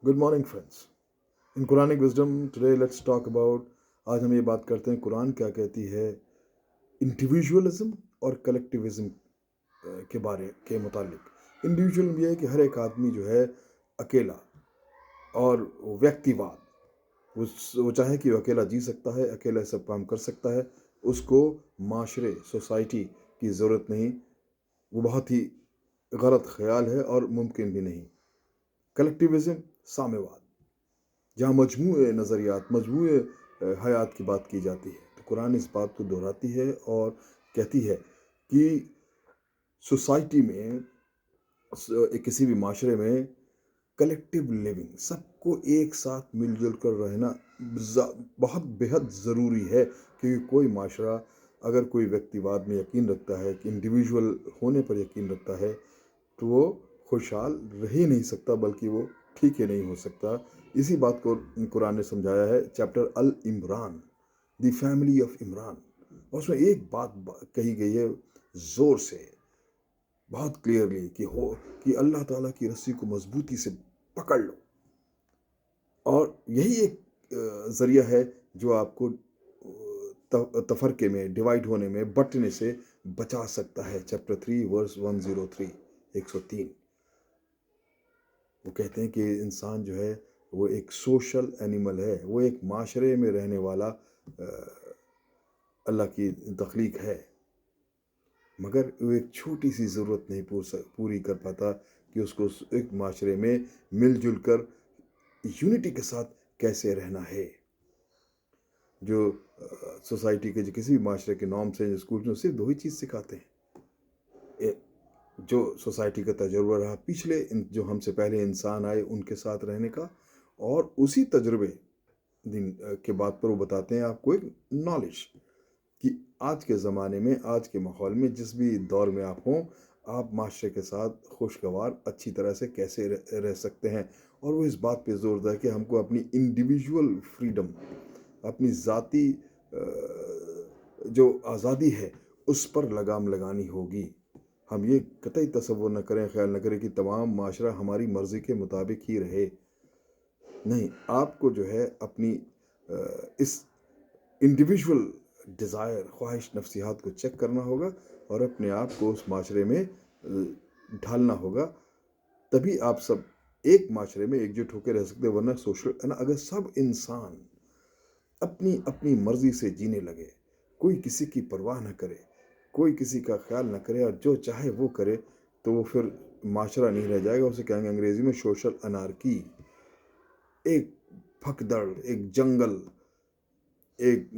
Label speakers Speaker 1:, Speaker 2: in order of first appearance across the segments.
Speaker 1: Good morning friends. In Quranic wisdom today let's talk about. आज हम ये बात करते हैं कुरान क्या कहती है इंडिविजुअलिज्म और कलेक्टिविज्म के बारे के मुतालिक। इंडिविजुअल ये है कि हर एक आदमी जो है अकेला, और व्यक्तिवाद, वो चाहे कि वो अकेला जी सकता है, अकेला सब काम कर सकता है, उसको माशरे सोसाइटी की ज़रूरत नहीं। वो बहुत ही गलत ख्याल है और मुमकिन भी नहीं। कलेक्टिविज्म, साम्यवाद, जहाँ मजमूए नज़रियात, मजमूए हयात की बात की जाती है, तो कुरान इस बात को दोहराती है और कहती है कि सोसाइटी में, किसी भी माशरे में कलेक्टिव लिविंग, सबको एक साथ मिलजुल कर रहना बहुत बेहद ज़रूरी है। क्योंकि कोई माशरा अगर कोई व्यक्तिवाद में यकीन रखता है, कि इंडिविजुअल होने पर यकीन रखता है, तो वो खुशहाल रह ही नहीं सकता, बल्कि वो ठीक ही नहीं हो सकता। इसी बात को कुरान ने समझाया है chapter Al Imran, the family of Imran. और उसमें एक बात कही गई है ज़ोर से, बहुत क्लियरली, कि अल्लाह ताला की रस्सी को मजबूती से पकड़ लो। और यही एक ज़रिया है जो आपको तफरके में, डिवाइड होने में, बंटने से बचा सकता है। Chapter 3 verse 103, 103। वो कहते हैं कि इंसान जो है वो एक सोशल एनिमल है, वो एक माशरे में रहने वाला अल्लाह की तख्लीक है, मगर वो एक छोटी सी ज़रूरत नहीं पूरी कर पाता कि उसको एक माशरे में मिलजुल कर यूनिटी के साथ कैसे रहना है। जो सोसाइटी के, जो किसी भी माशरे के नॉर्म्स हैं, जो स्कूल में सिर्फ दो ही चीज़ सिखाते हैं। जो सोसाइटी का तजुर्बा रहा पिछले जो हमसे पहले इंसान आए उनके साथ रहने का, और उसी तजुर्बे दिन के बाद पर वो बताते हैं आपको एक नॉलेज कि आज के ज़माने में, आज के माहौल में, जिस भी दौर में आप हों, आप माशरे के साथ खुशगवार अच्छी तरह से कैसे रह सकते हैं। और वो इस बात पे जोर देता है कि हमको अपनी इंडिविजुअल फ्रीडम, अपनी ज़ाती जो आज़ादी है, उस पर लगाम लगानी होगी। हम ये कतई तसव्वुर न करें, ख्याल न करें कि तमाम माशरा हमारी मर्ज़ी के मुताबिक ही रहे। नहीं, आपको जो है अपनी इस इंडिविजुअल डिज़ायर, ख्वाहिश, नफ्सियात को चेक करना होगा और अपने आप को उस माशरे में ढालना होगा। तभी आप सब एक माशरे में एकजुट होकर रह सकते, वरना सोशल है ना, अगर सब इंसान अपनी अपनी मर्जी से जीने लगे, कोई किसी की परवाह न करे, कोई किसी का ख्याल न करे और जो चाहे वो करे, तो वो फिर माशरा नहीं रह जाएगा। उसे कहेंगे अंग्रेजी में सोशल अनार्की। एक भगदड़, एक जंगल, एक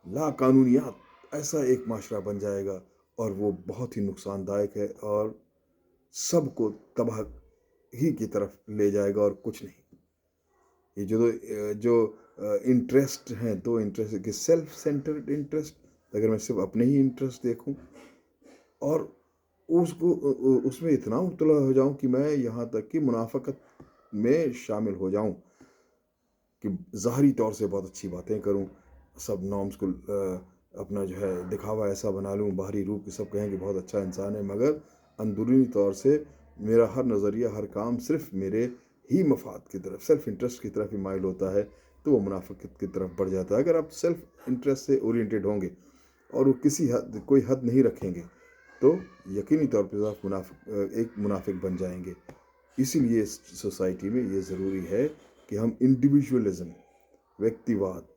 Speaker 1: लाकानूनियात, ऐसा एक माशरा बन जाएगा, और वो बहुत ही नुकसानदायक है और सबको तबाह ही की तरफ ले जाएगा और कुछ नहीं। ये जो इंटरेस्ट हैं, दो इंटरेस्ट के, सेल्फ सेंटर्ड इंटरेस्ट, अगर मैं सिर्फ अपने ही इंटरेस्ट देखूं और उसको उसमें इतना मुब्तला हो जाऊं कि मैं यहाँ तक कि मुनाफकत में शामिल हो जाऊं, कि ज़ाहरी तौर से बहुत अच्छी बातें करूं, सब नॉर्म्स को अपना जो है दिखावा ऐसा बना लूं, बाहरी रूप के सब कहें कि बहुत अच्छा इंसान है, मगर अंदरूनी तौर से मेरा हर नज़रिया, हर काम सिर्फ मेरे ही मफाद की तरफ, सेल्फ इंटरेस्ट की तरफ ही माइल होता है, तो वो मुनाफिकत की तरफ बढ़ जाता है। अगर आप सेल्फ इंटरेस्ट से ओरिएंटेड होंगे और वो कोई हद नहीं रखेंगे, तो यकीनी तौर पर आप एक मुनाफिक बन जाएंगे। इसीलिए इस सोसाइटी में ये ज़रूरी है कि हम इंडिविजुअलिज्म, व्यक्तिवाद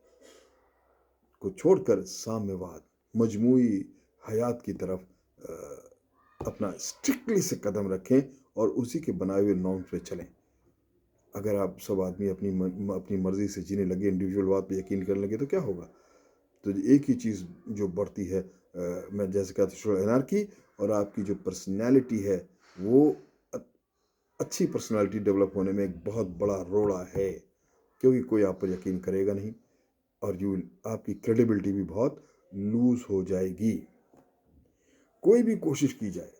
Speaker 1: को छोड़कर साम्यवाद, मजमूई हयात की तरफ अपना स्ट्रिक्टली से कदम रखें और उसी के बनाए हुए नॉर्म्स पे चलें। अगर आप सब आदमी अपनी मर्जी से जीने लगे, इंडिविजुअल पे यकीन करने लगे, तो क्या होगा? तो एक ही चीज़ जो बढ़ती है, मैं जैसे कहता हूँ, सोशल एनार्की, और आपकी जो पर्सनैलिटी है, वो अच्छी पर्सनैलिटी डेवलप होने में एक बहुत बड़ा रोड़ा है, क्योंकि कोई आप पर यकीन करेगा नहीं, और आपकी क्रेडिबिलिटी भी बहुत लूज हो जाएगी। कोई भी कोशिश की जाए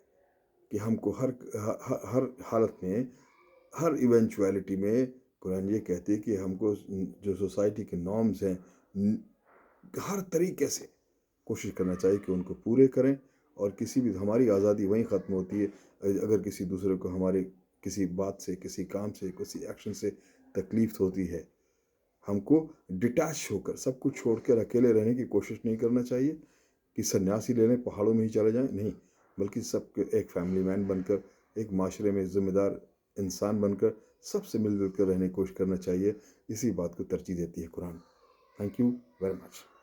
Speaker 1: कि हमको हर हालत में, हर इवेंचुअलिटी में, कुरान ये कहती है कि हमको जो सोसाइटी के नॉर्म्स हैं, हर तरीके से कोशिश करना चाहिए कि उनको पूरे करें। और किसी भी, हमारी आज़ादी वहीं ख़त्म होती है अगर किसी दूसरे को हमारे کسی بات سے، کسی کام سے، کسی ایکشن سے تکلیف ہوتی ہے، ہم کو ڈٹیچ ہو کر سب کچھ چھوڑ کر اکیلے رہنے کی کوشش نہیں کرنا چاہیے کہ سنیاسی لے لیں، پہاڑوں میں ہی چلے جائیں، نہیں، بلکہ سب کے ایک فیملی مین بن کر، ایک معاشرے میں ذمہ دار انسان بن کر سب سے مل جل کر رہنے کی کوشش کرنا چاہیے. اسی بات کو ترجیح دیتی ہے Quran. Thank you very much.